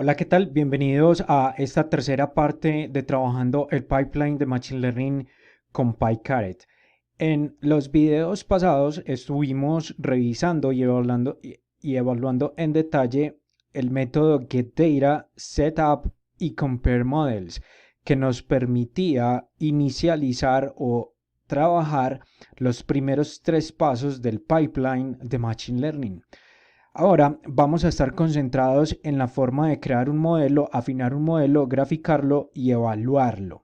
Hola, ¿qué tal? Bienvenidos a esta tercera parte de trabajando el pipeline de Machine Learning con PyCaret. En los videos pasados estuvimos revisando y evaluando en detalle el método getData, setup y compare models, que nos permitía inicializar o trabajar los primeros tres pasos del pipeline de Machine Learning. Ahora vamos a estar concentrados en la forma de crear un modelo, afinar un modelo, graficarlo y evaluarlo.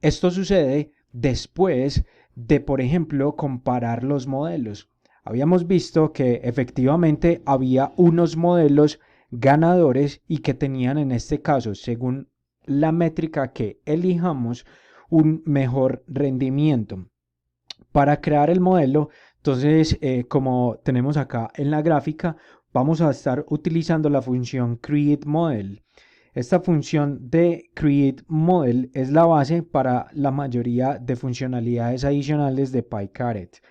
Esto sucede después de, por ejemplo, comparar los modelos. Habíamos visto que efectivamente había unos modelos ganadores y que tenían en este caso, según la métrica que elijamos, un mejor rendimiento. Para crear el modelo, entonces, como tenemos acá en la gráfica, vamos a estar utilizando la función createModel. Esta función de createModel es la base para la mayoría de funcionalidades adicionales de PyCaret.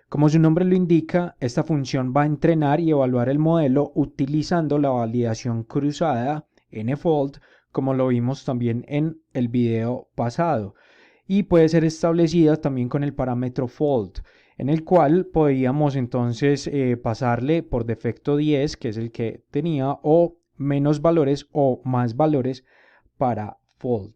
Como su nombre lo indica, esta función va a entrenar y evaluar el modelo utilizando la validación cruzada nfold, como lo vimos también en el video pasado, y puede ser establecida también con el parámetro fold, en el cual podríamos entonces pasarle por defecto 10, que es el que tenía, o menos valores o más valores para fold.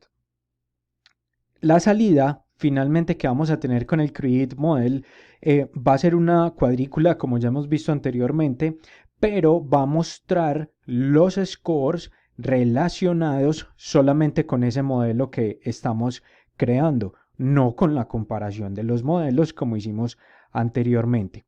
La salida finalmente que vamos a tener con el create model va a ser una cuadrícula como ya hemos visto anteriormente, pero va a mostrar los scores relacionados solamente con ese modelo que estamos creando, no con la comparación de los modelos como hicimos anteriormente.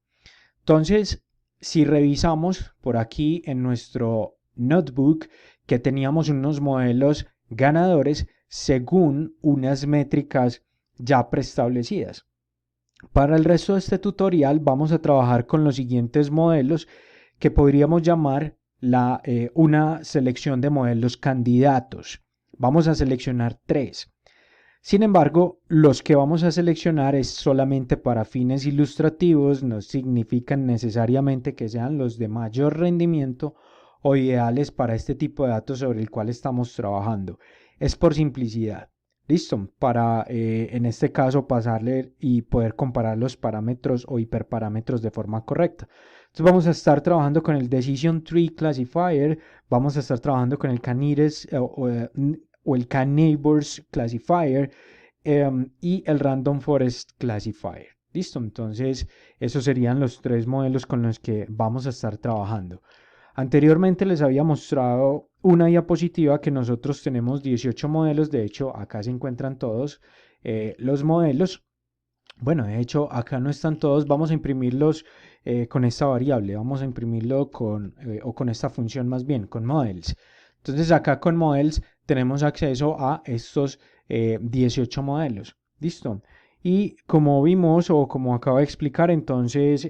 Entonces, si revisamos por aquí en nuestro notebook que teníamos unos modelos ganadores según unas métricas ya preestablecidas. Para el resto de este tutorial vamos a trabajar con los siguientes modelos que podríamos llamar una selección de modelos candidatos. Vamos a seleccionar tres. Sin embargo, los que vamos a seleccionar es solamente para fines ilustrativos, no significan necesariamente que sean los de mayor rendimiento o ideales para este tipo de datos sobre el cual estamos trabajando. Es por simplicidad. Listo, para en este caso pasarle y poder comparar los parámetros o hiperparámetros de forma correcta. Entonces vamos a estar trabajando con el Decision Tree Classifier, vamos a estar trabajando con el Canires o el K-Neighbors Classifier y el Random Forest Classifier. Listo, entonces esos serían los tres modelos con los que vamos a estar trabajando. Anteriormente les había mostrado una diapositiva que nosotros tenemos 18 modelos, de hecho acá se encuentran todos los modelos. Bueno, de hecho acá no están todos, vamos a imprimirlos con esta variable, vamos a imprimirlo o con esta función más bien, con models. Entonces acá con models tenemos acceso a estos 18 modelos. Listo. Y como vimos o como acabo de explicar, entonces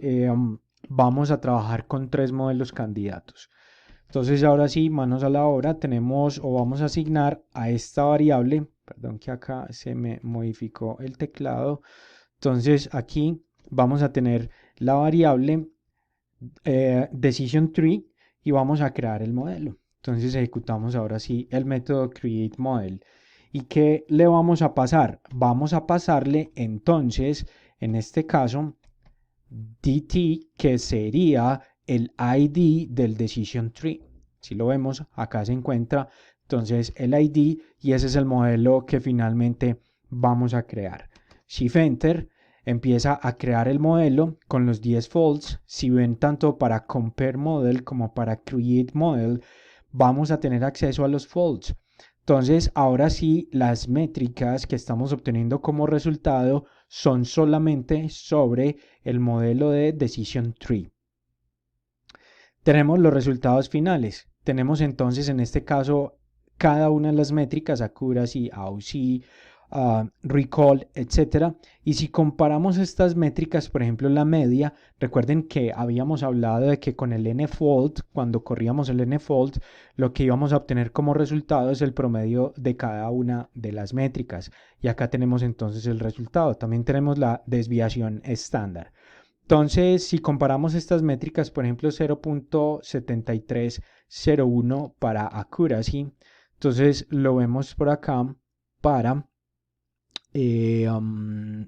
vamos a trabajar con tres modelos candidatos. Entonces ahora sí, manos a la obra, tenemos o vamos a asignar a esta variable, perdón que acá se me modificó el teclado. Entonces aquí vamos a tener la variable decision tree y vamos a crear el modelo. Entonces ejecutamos ahora sí el método createModel. ¿Y qué le vamos a pasar? Vamos a pasarle entonces, en este caso, dt, que sería el ID del decision tree. Si lo vemos, acá se encuentra entonces el ID y ese es el modelo que finalmente vamos a crear. Shift Enter empieza a crear el modelo con los 10 folds. Si ven, tanto para Compare Model como para Create Model, vamos a tener acceso a los folds. Entonces, ahora sí, las métricas que estamos obteniendo como resultado son solamente sobre el modelo de Decision Tree. Tenemos los resultados finales. Tenemos entonces en este caso cada una de las métricas, accuracy, AUC, recall, etcétera. Y si comparamos estas métricas, por ejemplo, la media, recuerden que habíamos hablado de que con el nfold, cuando corríamos el nfold, lo que íbamos a obtener como resultado es el promedio de cada una de las métricas. Y acá tenemos entonces el resultado. También tenemos la desviación estándar. Entonces, si comparamos estas métricas, por ejemplo, 0.7301 para accuracy, entonces lo vemos por acá para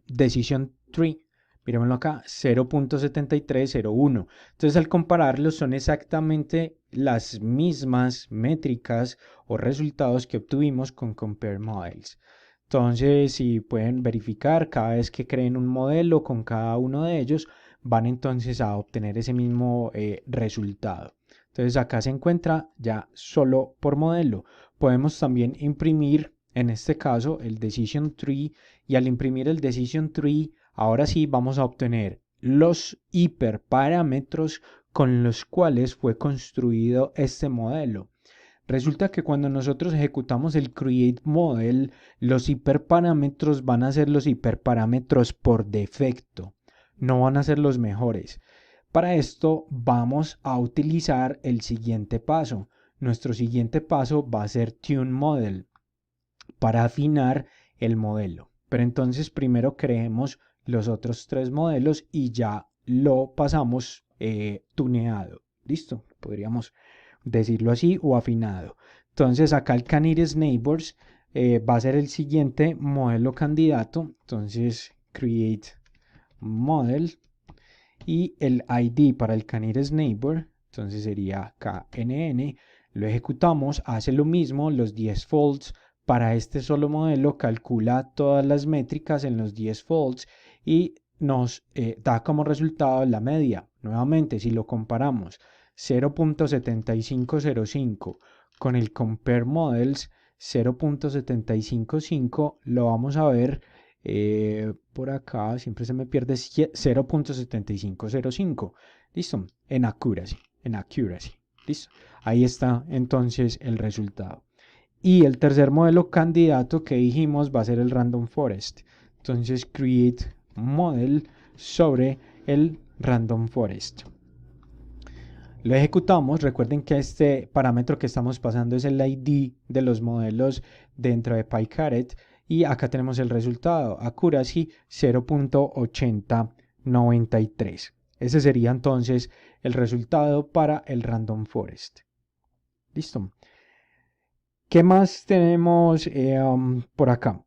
decision tree. Miremoslo acá, 0.7301. Entonces, al compararlos, son exactamente las mismas métricas o resultados que obtuvimos con Compare Models. Entonces, si pueden verificar, cada vez que creen un modelo con cada uno de ellos, van entonces a obtener ese mismo resultado. Entonces, acá se encuentra ya solo por modelo. Podemos también imprimir, en este caso, el Decision Tree, y al imprimir el Decision Tree, ahora sí vamos a obtener los hiperparámetros con los cuales fue construido este modelo. Resulta que cuando nosotros ejecutamos el Create Model, los hiperparámetros van a ser los hiperparámetros por defecto, no van a ser los mejores. Para esto vamos a utilizar el siguiente paso. Nuestro siguiente paso va a ser Tune Model para afinar el modelo. Pero entonces primero creemos los otros tres modelos y ya lo pasamos tuneado. ¿Listo? Podríamos decirlo así, o afinado. Entonces acá el Canines Neighbors va a ser el siguiente modelo candidato. Entonces create model y el ID para el Canines Neighbor, entonces sería KNN. Lo ejecutamos, hace lo mismo, los 10 folds para este solo modelo, calcula todas las métricas en los 10 folds y nos da como resultado la media. Nuevamente, si lo comparamos 0.7505 con el Compare Models 0.755, lo vamos a ver por acá, siempre se me pierde 0.7505. Listo, en accuracy. Listo, ahí está entonces el resultado. Y el tercer modelo candidato que dijimos va a ser el Random Forest. Entonces, create model sobre el Random Forest. Lo ejecutamos. Recuerden que este parámetro que estamos pasando es el ID de los modelos dentro de PyCaret. Y acá tenemos el resultado. Accuracy 0.8093. Ese sería entonces el resultado para el Random Forest. Listo. ¿Qué más tenemos por acá?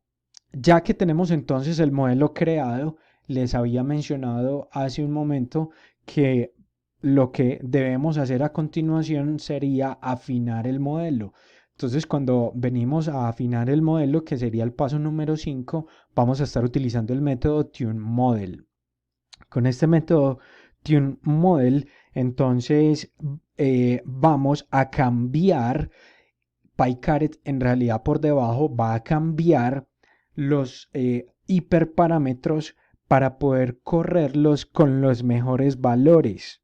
Ya que tenemos entonces el modelo creado, les había mencionado hace un momento que lo que debemos hacer a continuación sería afinar el modelo. Entonces, cuando venimos a afinar el modelo, que sería el paso número 5, vamos a estar utilizando el método TuneModel. Con este método TuneModel, entonces vamos a cambiar. PyCaret en realidad por debajo va a cambiar los hiperparámetros para poder correrlos con los mejores valores.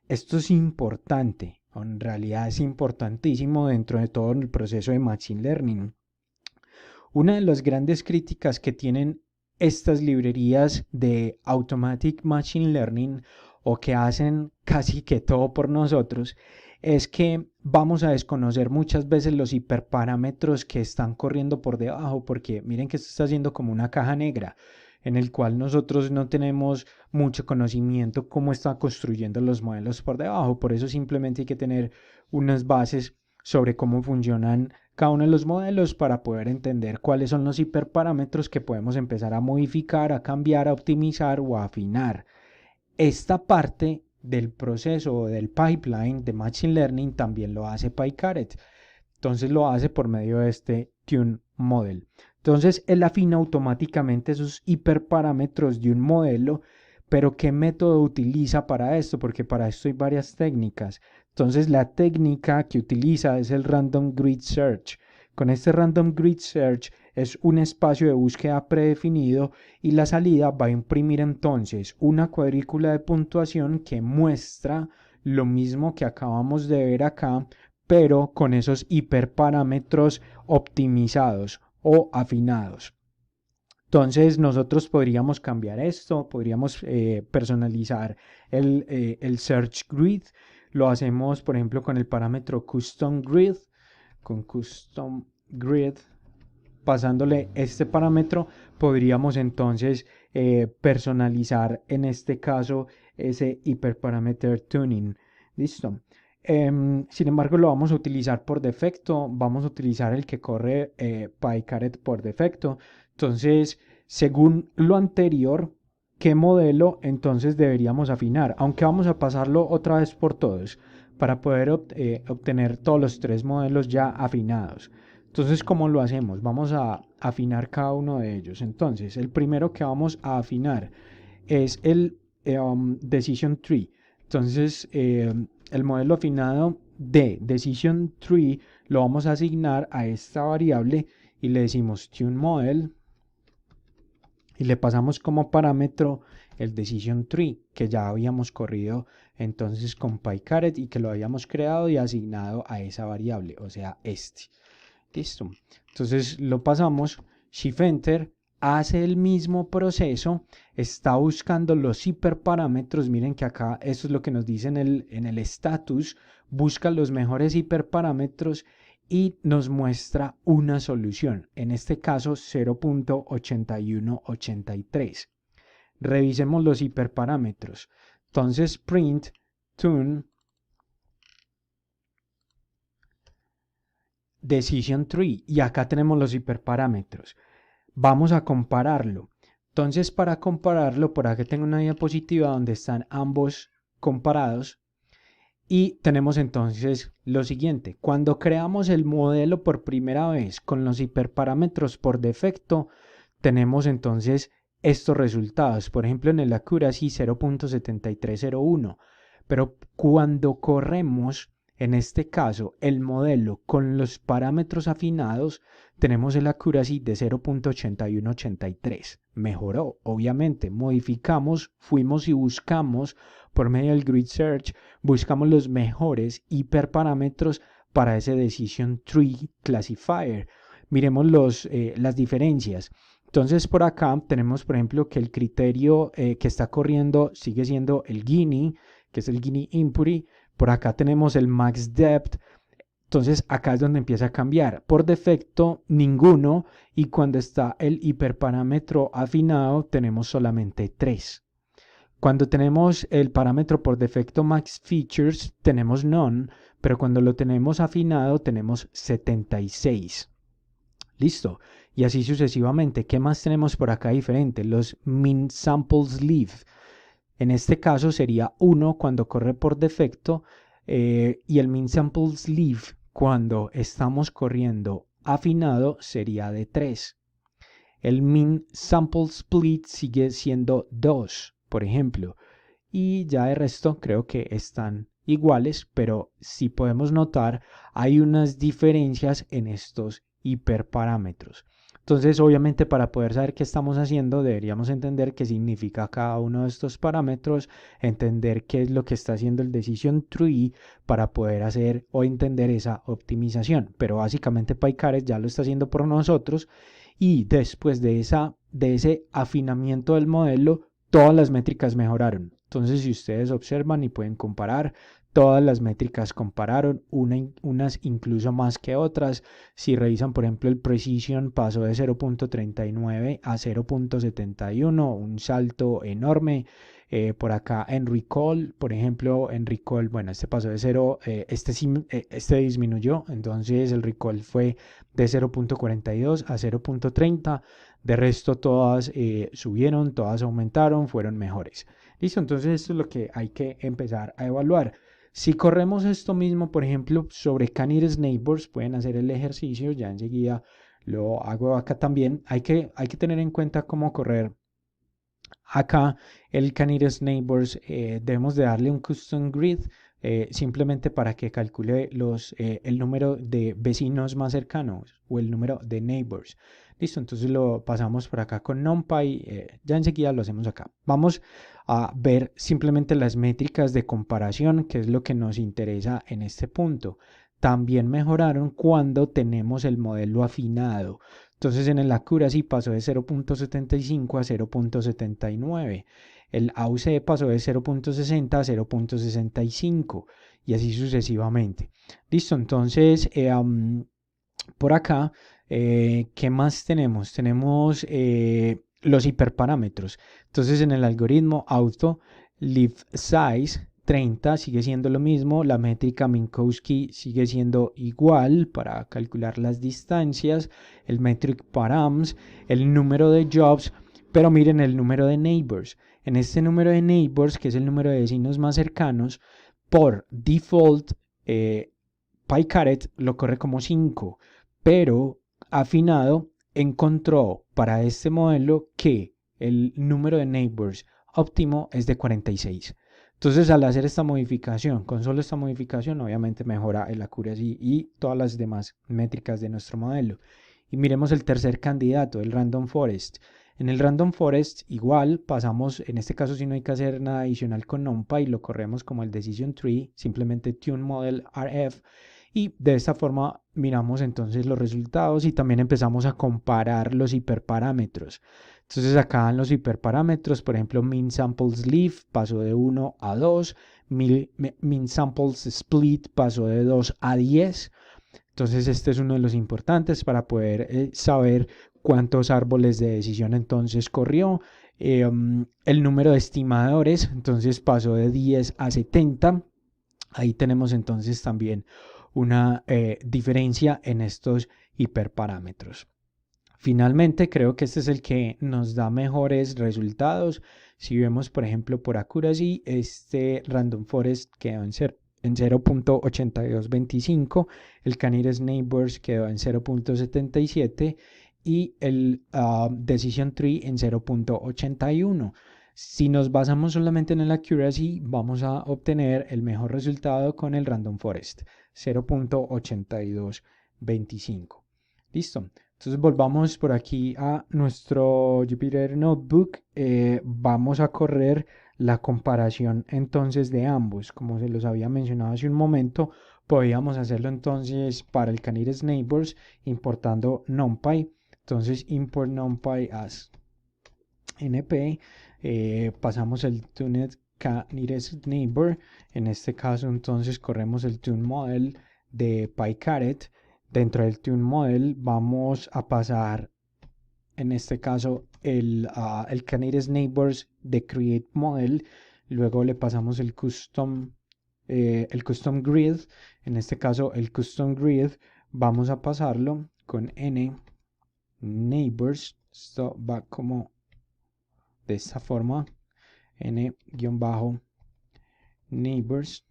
Esto es importante, en realidad es importantísimo dentro de todo el proceso de Machine Learning. Una de las grandes críticas que tienen estas librerías de Automatic Machine Learning, o que hacen casi que todo por nosotros, es que vamos a desconocer muchas veces los hiperparámetros que están corriendo por debajo, porque miren que esto está haciendo como una caja negra en el cual nosotros no tenemos mucho conocimiento cómo están construyendo los modelos por debajo. Por eso simplemente hay que tener unas bases sobre cómo funcionan cada uno de los modelos para poder entender cuáles son los hiperparámetros que podemos empezar a modificar, a cambiar, a optimizar o a afinar. Esta parte del proceso del pipeline de Machine Learning también lo hace PyCaret. Entonces lo hace por medio de este Tune Model. Entonces él afina automáticamente esos hiperparámetros de un modelo, pero ¿qué método utiliza para esto? Porque para esto hay varias técnicas. Entonces la técnica que utiliza es el Random Grid Search. Con este Random Grid Search es un espacio de búsqueda predefinido y la salida va a imprimir entonces una cuadrícula de puntuación que muestra lo mismo que acabamos de ver acá, pero con esos hiperparámetros optimizados o afinados. Entonces nosotros podríamos cambiar esto, podríamos personalizar el Search Grid. Lo hacemos, por ejemplo, con el parámetro Custom Grid. Con Custom Grid, pasándole este parámetro, podríamos entonces personalizar en este caso ese hyperparameter tuning. Listo. Sin embargo, lo vamos a utilizar por defecto. Vamos a utilizar el que corre PyCaret por defecto. Entonces, según lo anterior, ¿qué modelo entonces deberíamos afinar? Aunque vamos a pasarlo otra vez por todos para poder obtener todos los tres modelos ya afinados. Entonces, ¿cómo lo hacemos? Vamos a afinar cada uno de ellos. Entonces, el primero que vamos a afinar es el Decision Tree. Entonces, el modelo afinado de Decision Tree lo vamos a asignar a esta variable y le decimos Tune Model y le pasamos como parámetro el Decision Tree que ya habíamos corrido entonces con PyCaret y que lo habíamos creado y asignado a esa variable, o sea, este. Listo. Entonces lo pasamos, Shift Enter, hace el mismo proceso, está buscando los hiperparámetros. Miren que acá eso es lo que nos dice en el status, busca los mejores hiperparámetros y nos muestra una solución, en este caso 0.8183. Revisemos los hiperparámetros. Entonces print tune Decision Tree y acá tenemos los hiperparámetros. Vamos a compararlo. Entonces, para compararlo, por acá tengo una diapositiva donde están ambos comparados y tenemos entonces lo siguiente. Cuando creamos el modelo por primera vez con los hiperparámetros por defecto, tenemos entonces estos resultados. Por ejemplo, en el accuracy 0.7301. Pero cuando corremos en este caso, el modelo con los parámetros afinados, tenemos el accuracy de 0.8183. Mejoró, obviamente. Modificamos, fuimos y buscamos por medio del Grid Search, buscamos los mejores hiperparámetros para ese Decision Tree Classifier. Miremos las diferencias. Entonces por acá tenemos, por ejemplo, que el criterio que está corriendo sigue siendo el Gini, que es el Gini Input. Por acá tenemos el Max Depth. Entonces acá es donde empieza a cambiar. Por defecto ninguno y cuando está el hiperparámetro afinado tenemos solamente 3. Cuando tenemos el parámetro por defecto Max Features tenemos None, pero cuando lo tenemos afinado tenemos 76. Listo. Y así sucesivamente. ¿Qué más tenemos por acá diferente? Los Min Samples Leave. En este caso sería 1 cuando corre por defecto y el Min Samples Leave cuando estamos corriendo afinado sería de 3. El Min Sample Split sigue siendo 2, por ejemplo. Y ya de resto creo que están iguales, pero si podemos notar hay unas diferencias en estos hiperparámetros. Entonces, obviamente, para poder saber qué estamos haciendo, deberíamos entender qué significa cada uno de estos parámetros, entender qué es lo que está haciendo el Decision Tree para poder hacer o entender esa optimización. Pero básicamente PyCaret ya lo está haciendo por nosotros y después de ese afinamiento del modelo, todas las métricas mejoraron. Entonces, si ustedes observan y pueden comparar, todas las métricas compararon, unas incluso más que otras. Si revisan, por ejemplo, el Precision pasó de 0.39 a 0.71, un salto enorme. Por acá en Recall, por ejemplo, en Recall, bueno, este pasó de 0, este disminuyó, entonces el Recall fue de 0.42 a 0.30. De resto, todas subieron, todas aumentaron, fueron mejores. Listo, entonces esto es lo que hay que empezar a evaluar. Si corremos esto mismo, por ejemplo, sobre K-Nearest Neighbors, pueden hacer el ejercicio, ya enseguida lo hago acá también. Hay que tener en cuenta cómo correr acá el K-Nearest Neighbors. Debemos de darle un custom grid simplemente para que calcule el número de vecinos más cercanos o el número de neighbors. Listo, entonces lo pasamos por acá con NumPy, ya enseguida lo hacemos acá. Vamos a ver simplemente las métricas de comparación, que es lo que nos interesa en este punto. También mejoraron cuando tenemos el modelo afinado. Entonces en el accuracy pasó de 0.75 a 0.79. El AUC pasó de 0.60 a 0.65 y así sucesivamente. Listo, entonces por acá, ¿qué más tenemos? Tenemos los hiperparámetros. Entonces en el algoritmo auto leaf size 30 sigue siendo lo mismo, la métrica Minkowski sigue siendo igual para calcular las distancias, el metric params, el número de jobs, pero miren el número de neighbors. En este número de neighbors, que es el número de vecinos más cercanos, por default PyCaret lo corre como 5, pero afinado encontró para este modelo que el número de neighbors óptimo es de 46. Entonces, al hacer esta modificación, con solo esta modificación, obviamente mejora el accuracy y todas las demás métricas de nuestro modelo. Y miremos el tercer candidato, el Random Forest. En el Random Forest, igual pasamos, en este caso, si no hay que hacer nada adicional con NumPy, lo corremos como el Decision Tree, simplemente Tune Model RF. Y de esta forma miramos entonces los resultados y también empezamos a comparar los hiperparámetros. Entonces acá en los hiperparámetros, por ejemplo, min samples leaf pasó de 1 a 2, min samples split pasó de 2 a 10. Entonces este es uno de los importantes para poder saber cuántos árboles de decisión entonces corrió. El número de estimadores entonces pasó de 10 a 70. Ahí tenemos entonces también una diferencia en estos hiperparámetros. Finalmente, creo que este es el que nos da mejores resultados. Si vemos, por ejemplo, por accuracy, este Random Forest quedó en 0.8225, el Canines Neighbors quedó en 0.77 y el Decision Tree en 0.81. Si nos basamos solamente en el accuracy, vamos a obtener el mejor resultado con el Random Forest, 0.8225. Listo. Entonces volvamos por aquí a nuestro Jupyter Notebook. Vamos a correr la comparación entonces de ambos. Como se los había mencionado hace un momento, podíamos hacerlo entonces para el Canines Neighbors importando NumPy. Entonces import NumPy as np. Pasamos el tuned Canines Neighbor. En este caso entonces corremos el tune model de PyCaret. Dentro del Tune Model vamos a pasar, en este caso, el Canines Neighbors de Create Model. Luego le pasamos el Custom Grid. En este caso, el Custom Grid vamos a pasarlo con N Neighbors. Esto va como de esta forma. N-Neighbors.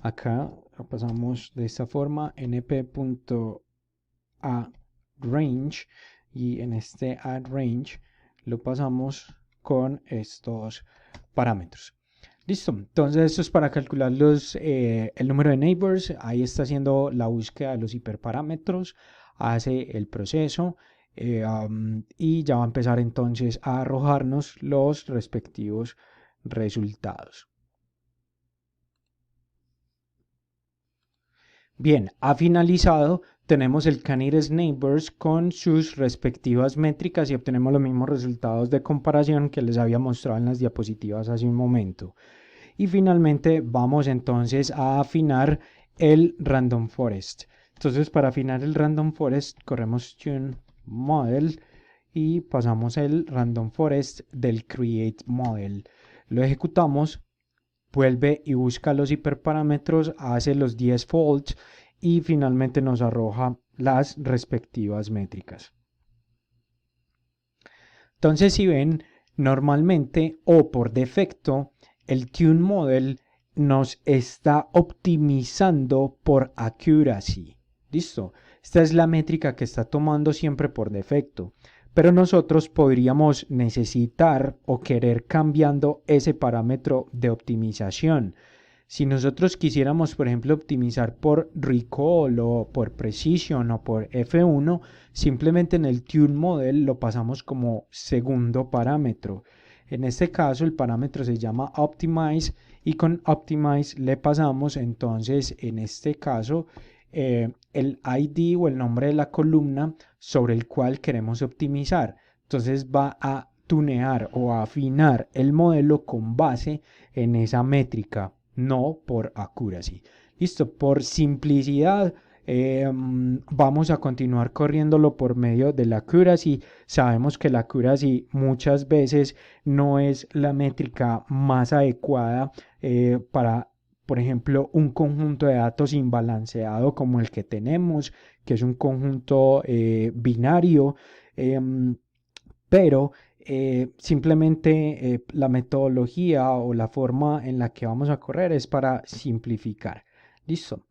Acá lo pasamos de esta forma, np.addRange, y en este addRange lo pasamos con estos parámetros. Listo, entonces esto es para calcular el número de neighbors. Ahí está haciendo la búsqueda de los hiperparámetros, hace el proceso y ya va a empezar entonces a arrojarnos los respectivos resultados. Bien, ha finalizado. Tenemos el Canines Neighbors con sus respectivas métricas y obtenemos los mismos resultados de comparación que les había mostrado en las diapositivas hace un momento. Y finalmente vamos entonces a afinar el Random Forest. Entonces para afinar el Random Forest corremos Tune Model y pasamos el Random Forest del Create Model. Lo ejecutamos. Vuelve y busca los hiperparámetros, hace los 10 folds y finalmente nos arroja las respectivas métricas. Entonces, si ven, normalmente o por defecto, el Tune Model nos está optimizando por accuracy. ¿Listo? Esta es la métrica que está tomando siempre por defecto. Pero nosotros podríamos necesitar o querer cambiando ese parámetro de optimización. Si nosotros quisiéramos, por ejemplo, optimizar por recall o por precision o por F1, simplemente en el Tune Model lo pasamos como segundo parámetro. En este caso el parámetro se llama Optimize y con Optimize le pasamos entonces en este caso el ID o el nombre de la columna sobre el cual queremos optimizar. Entonces va a tunear o a afinar el modelo con base en esa métrica, no por accuracy. Listo, por simplicidad vamos a continuar corriéndolo por medio de la accuracy. Sabemos que la accuracy muchas veces no es la métrica más adecuada para, por ejemplo, un conjunto de datos imbalanceado como el que tenemos, que es un conjunto binario, pero simplemente la metodología o la forma en la que vamos a correr es para simplificar. Listo.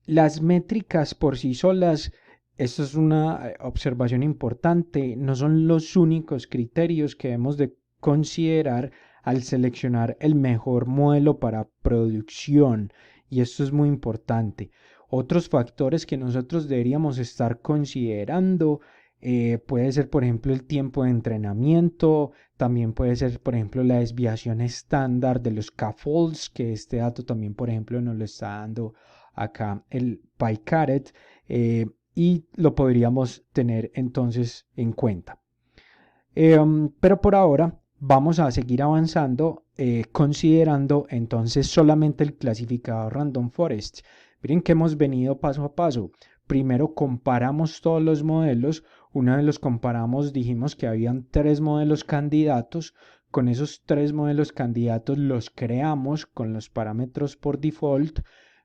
Las métricas por sí solas, esto es una observación importante, no son los únicos criterios que debemos de considerar al seleccionar el mejor modelo para producción, y esto es muy importante. Otros factores que nosotros deberíamos estar considerando puede ser, por ejemplo, el tiempo de entrenamiento, también puede ser, por ejemplo, la desviación estándar de los scaffolds, que este dato también, por ejemplo, nos lo está dando acá el PyCaret, y lo podríamos tener entonces en cuenta. Pero por ahora vamos a seguir avanzando considerando entonces solamente el clasificador Random Forest. Miren que hemos venido paso a paso. Primero comparamos todos los modelos. Una vez los comparamos dijimos que habían 3 modelos candidatos. Con esos 3 modelos candidatos los creamos con los parámetros por default.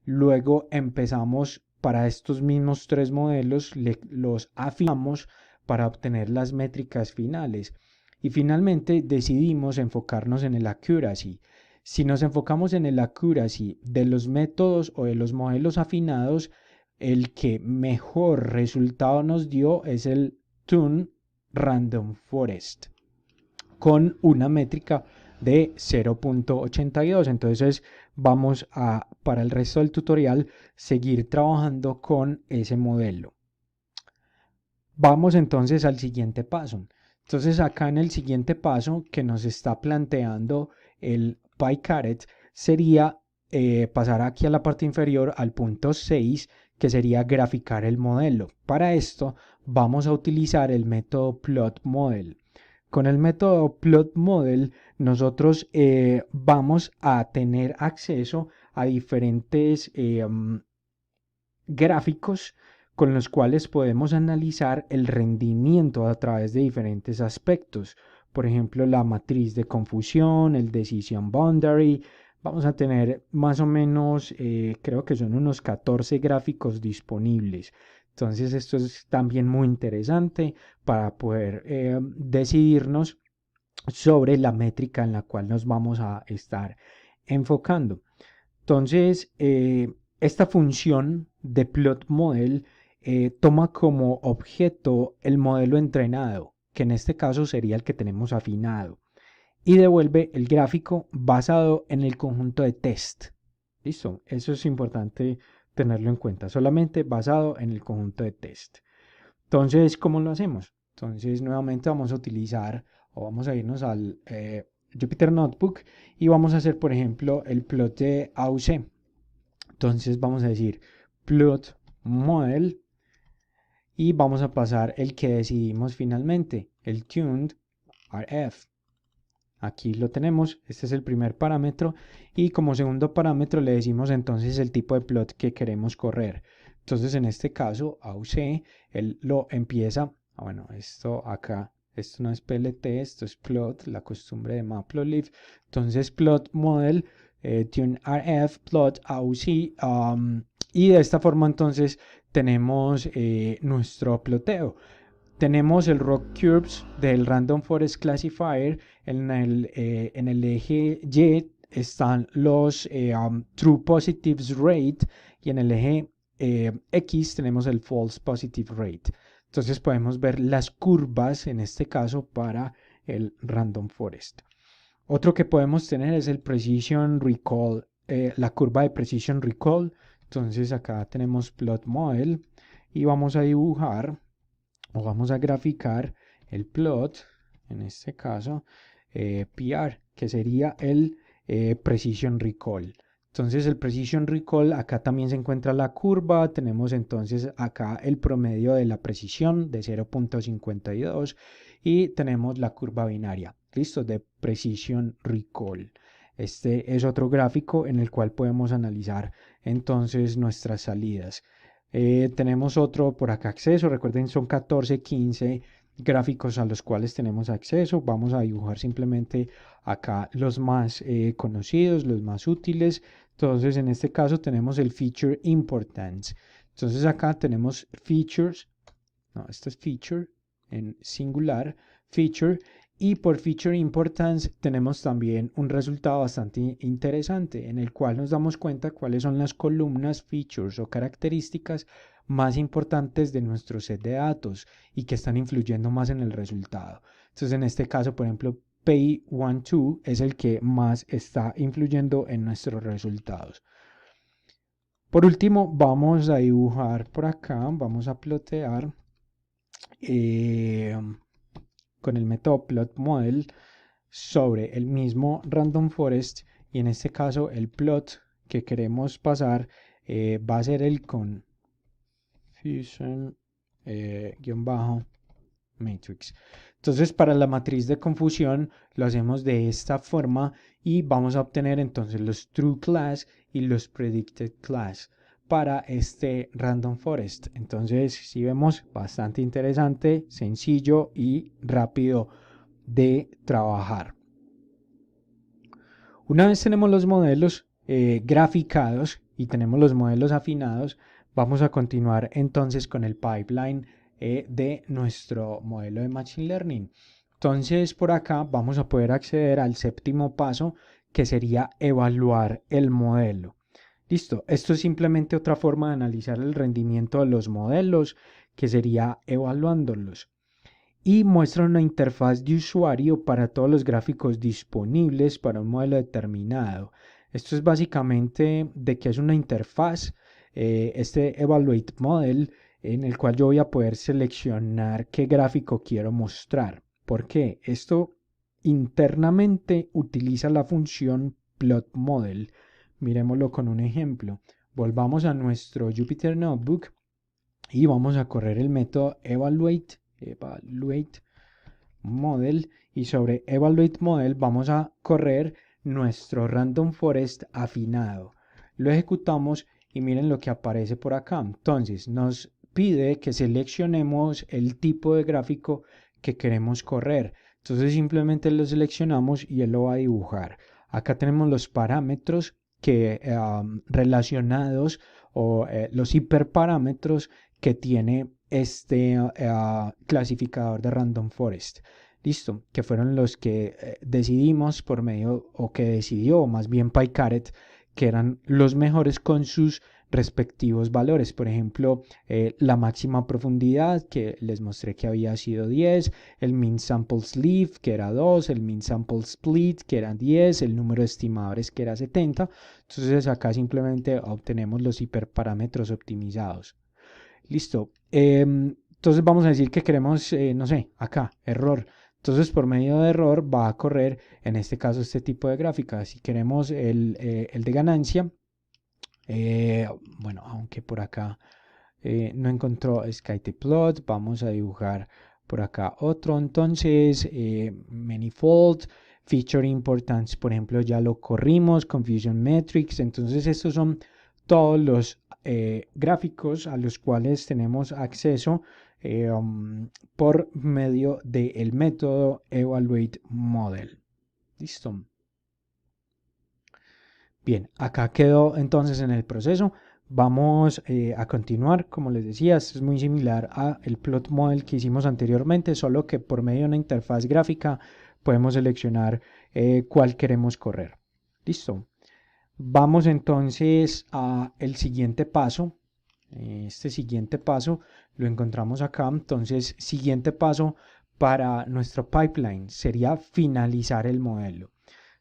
Luego empezamos para estos mismos 3 modelos, los afinamos para obtener las métricas finales. Y finalmente decidimos enfocarnos en el accuracy. Si nos enfocamos en el accuracy de los métodos o de los modelos afinados, el que mejor resultado nos dio es el Tune Random Forest con una métrica de 0.82. Entonces vamos a, para el resto del tutorial, seguir trabajando con ese modelo. Vamos entonces al siguiente paso. Entonces acá en el siguiente paso que nos está planteando el PyCaret sería pasar aquí a la parte inferior al punto 6, que sería graficar el modelo. Para esto vamos a utilizar el método plot model. Con el método plot model nosotros vamos a tener acceso a diferentes gráficos con los cuales podemos analizar el rendimiento a través de diferentes aspectos. Por ejemplo, la matriz de confusión, el decision boundary. Vamos a tener más o menos, creo que son unos 14 gráficos disponibles. Entonces esto es también muy interesante para poder decidirnos sobre la métrica en la cual nos vamos a estar enfocando. Entonces, esta función de plot model toma como objeto el modelo entrenado, que en este caso sería el que tenemos afinado, y devuelve el gráfico basado en el conjunto de test. ¿Listo? Eso es importante tenerlo en cuenta, solamente basado en el conjunto de test. Entonces, ¿cómo lo hacemos? Entonces, nuevamente vamos a utilizar o vamos a irnos al Jupyter Notebook y vamos a hacer, por ejemplo, el plot de AUC. Entonces, vamos a decir plot model y vamos a pasar el que decidimos finalmente, el tuned RF. Aquí lo tenemos, este es el primer parámetro y como segundo parámetro le decimos entonces el tipo de plot que queremos correr. Entonces en este caso AUC, él lo empieza, bueno, esto acá, esto no es PLT, esto es plot, la costumbre de Matplotlib. Entonces plot model, tune RF, plot AUC, y de esta forma entonces tenemos nuestro ploteo. Tenemos el Rock Curves del Random Forest Classifier. En el eje Y están los True Positives Rate y en el eje X tenemos el False Positive Rate. Entonces podemos ver las curvas en este caso para el Random Forest. Otro que podemos tener es el Precision Recall, la curva de Precision Recall. Entonces acá tenemos Plot Model y vamos a dibujar o vamos a graficar el plot, en este caso PR, que sería el Precision Recall. Entonces el Precision Recall, acá también se encuentra la curva, tenemos entonces acá el promedio de la precisión de 0.52 y tenemos la curva binaria, listo, de Precision Recall. Este es otro gráfico en el cual podemos analizar entonces nuestras salidas. Tenemos otro por acá acceso, recuerden son 14, 15 gráficos a los cuales tenemos acceso. Vamos a dibujar simplemente acá los más conocidos, los más útiles. Entonces en este caso tenemos el Feature Importance. Entonces acá tenemos Features, no, esto es Feature en singular, Feature. Y por Feature Importance tenemos también un resultado bastante interesante en el cual nos damos cuenta cuáles son las columnas, features o características más importantes de nuestro set de datos y que están influyendo más en el resultado. Entonces en este caso, por ejemplo, Pay12 es el que más está influyendo en nuestros resultados. Por último, vamos a dibujar por acá, vamos a plotear con el método plot model sobre el mismo random forest, y en este caso el plot que queremos pasar va a ser el confusion-matrix. Entonces para la matriz de confusión lo hacemos de esta forma y vamos a obtener entonces los true class y los predicted class para este random forest. Entonces, si vemos, bastante interesante, sencillo y rápido de trabajar. Una vez tenemos los modelos graficados y tenemos los modelos afinados, vamos a continuar entonces con el pipeline de nuestro modelo de Machine Learning. Entonces, por acá vamos a poder acceder al séptimo paso, que sería evaluar el modelo. Listo, esto es simplemente otra forma de analizar el rendimiento de los modelos, que sería evaluándolos. Y muestra una interfaz de usuario para todos los gráficos disponibles para un modelo determinado. Esto es básicamente de qué es una interfaz, este Evaluate Model, en el cual yo voy a poder seleccionar qué gráfico quiero mostrar. ¿Por qué? Esto internamente utiliza la función Plot Model. Miremoslo con un ejemplo. Volvamos a nuestro Jupyter Notebook y vamos a correr el método Evaluate Model, y sobre Evaluate Model vamos a correr nuestro Random Forest afinado. Lo ejecutamos y miren lo que aparece por acá. Entonces nos pide que seleccionemos el tipo de gráfico que queremos correr. Entonces simplemente lo seleccionamos y él lo va a dibujar. Acá tenemos los parámetros que relacionados o los hiperparámetros que tiene este clasificador de Random Forest. Listo, que fueron los que decidimos por medio, o que decidió más bien PyCaret, que eran los mejores con sus respectivos valores. Por ejemplo, la máxima profundidad, que les mostré que había sido 10, el mean sample sleeve, que era 2, el mean sample split, que era 10, el número de estimadores, que era 70. Entonces acá simplemente obtenemos los hiperparámetros optimizados. Listo. Entonces vamos a decir que queremos, no sé, acá, error. Entonces por medio de error va a correr, en este caso, este tipo de gráfica. Si queremos el de ganancia, bueno, aunque por acá no encontró SkyTplot, vamos a dibujar por acá otro. Entonces, Manifold, Feature Importance, por ejemplo, ya lo corrimos, Confusion Matrix. Entonces estos son todos los gráficos a los cuales tenemos acceso por medio del método Evaluate Model. Listo. Bien, acá quedó entonces en el proceso. Vamos a continuar. Como les decía, esto es muy similar al plot model que hicimos anteriormente, solo que por medio de una interfaz gráfica podemos seleccionar cuál queremos correr. Listo. Vamos entonces al siguiente paso. Este siguiente paso lo encontramos acá. Entonces, siguiente paso para nuestro pipeline sería finalizar el modelo.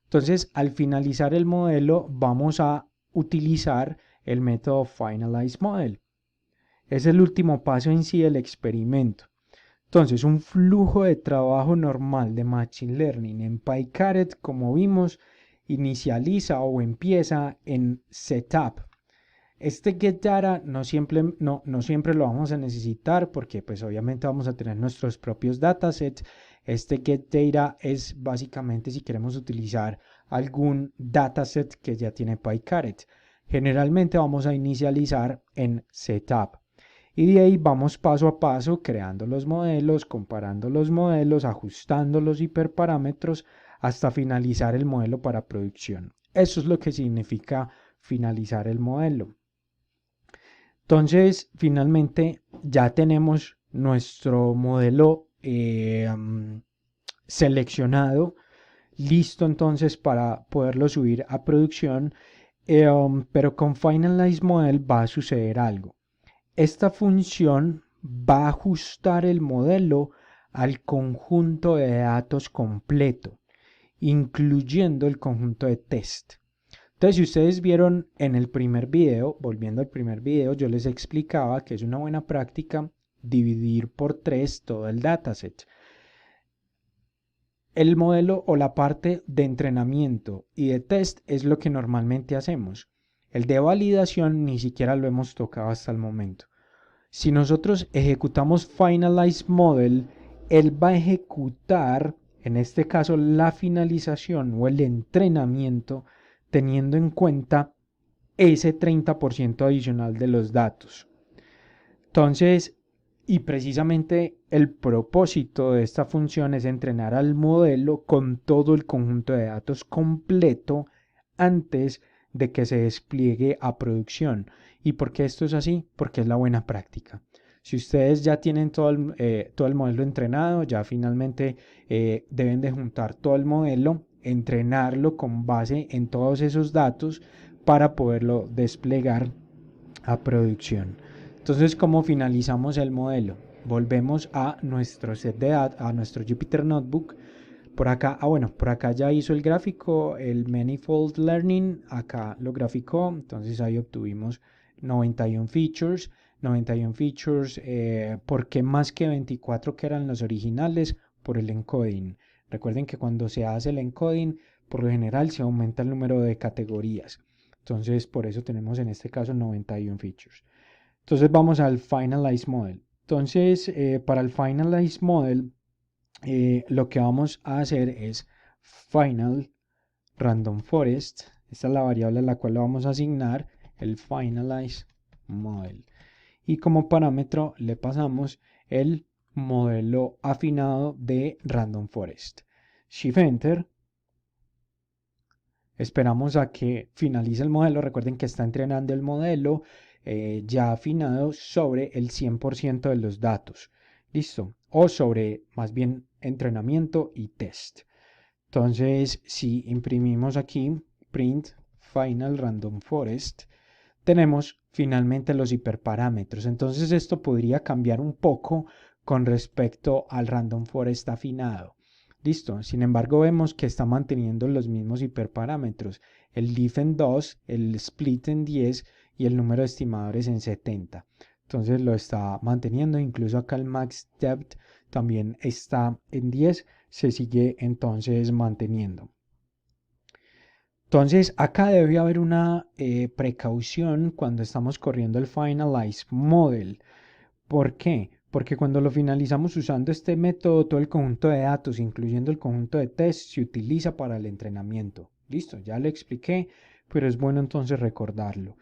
Entonces, al finalizar el modelo, vamos a utilizar el método Finalize Model. Es el último paso en sí del experimento. Entonces, un flujo de trabajo normal de Machine Learning en PyCaret, como vimos, inicializa o empieza en Setup. Este getData no siempre lo vamos a necesitar porque pues obviamente vamos a tener nuestros propios datasets. Este getData es básicamente si queremos utilizar algún dataset que ya tiene PyCaret. Generalmente vamos a inicializar en setup. Y de ahí vamos paso a paso creando los modelos, comparando los modelos, ajustando los hiperparámetros hasta finalizar el modelo para producción. Eso es lo que significa finalizar el modelo. Entonces, finalmente ya tenemos nuestro modelo seleccionado, listo entonces para poderlo subir a producción, pero con Finalize Model va a suceder algo. Esta función va a ajustar el modelo al conjunto de datos completo, incluyendo el conjunto de test. Entonces, si ustedes vieron en el primer video, volviendo al primer video, yo les explicaba que es una buena práctica dividir por 3 todo el dataset. El modelo o la parte de entrenamiento y de test es lo que normalmente hacemos. El de validación ni siquiera lo hemos tocado hasta el momento. Si nosotros ejecutamos Finalize Model, él va a ejecutar, en este caso, la finalización o el entrenamiento, teniendo en cuenta ese 30% adicional de los datos. Entonces, y precisamente el propósito de esta función es entrenar al modelo con todo el conjunto de datos completo antes de que se despliegue a producción. ¿Y por qué esto es así? Porque es la buena práctica. Si ustedes ya tienen todo el modelo entrenado, ya finalmente deben de juntar todo el modelo, entrenarlo con base en todos esos datos para poderlo desplegar a producción. Entonces, ¿cómo finalizamos el modelo? Volvemos a nuestro set de datos, a nuestro Jupyter Notebook. Por acá, por acá ya hizo el gráfico, el Manifold Learning, acá lo graficó, entonces ahí obtuvimos 91 features. 91 features, ¿por qué más que 24 que eran los originales? Por el encoding. Recuerden que cuando se hace el encoding, por lo general se aumenta el número de categorías. Entonces, por eso tenemos en este caso 91 features. Entonces, vamos al Finalize Model. Entonces, para el Finalize Model, lo que vamos a hacer es Final Random Forest. Esta es la variable a la cual le vamos a asignar el Finalize Model. Y como parámetro le pasamos el modelo afinado de Random Forest. Shift Enter. Esperamos a que finalice el modelo. Recuerden que está entrenando el modelo ya afinado sobre el 100% de los datos. Listo. O sobre más bien entrenamiento y test. Entonces, si imprimimos aquí print final random forest, tenemos finalmente los hiperparámetros. Entonces, esto podría cambiar un poco con respecto al random forest afinado. Listo. Sin embargo, vemos que está manteniendo los mismos hiperparámetros. El diff en 2, el split en 10 y el número de estimadores en 70. Entonces lo está manteniendo. Incluso acá el max depth también está en 10. Se sigue entonces manteniendo. Entonces acá debe haber una precaución cuando estamos corriendo el Finalize Model. ¿Por qué? Porque cuando lo finalizamos usando este método, todo el conjunto de datos, incluyendo el conjunto de test, se utiliza para el entrenamiento. Listo, ya lo expliqué, pero es bueno entonces recordarlo,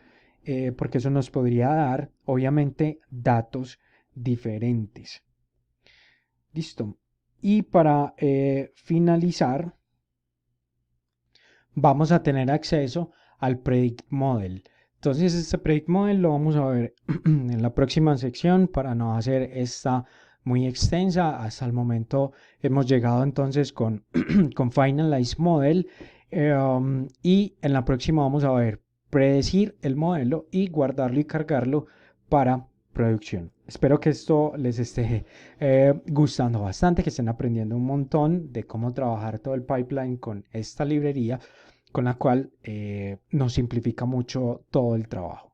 porque eso nos podría dar, obviamente, datos diferentes. Listo. Y para finalizar, vamos a tener acceso al Predict Model. Entonces este Predict Model lo vamos a ver en la próxima sección para no hacer esta muy extensa. Hasta el momento hemos llegado entonces con Finalize Model y en la próxima vamos a ver predecir el modelo y guardarlo y cargarlo para producción. Espero que esto les esté gustando bastante, que estén aprendiendo un montón de cómo trabajar todo el pipeline con esta librería, con la cual nos simplifica mucho todo el trabajo.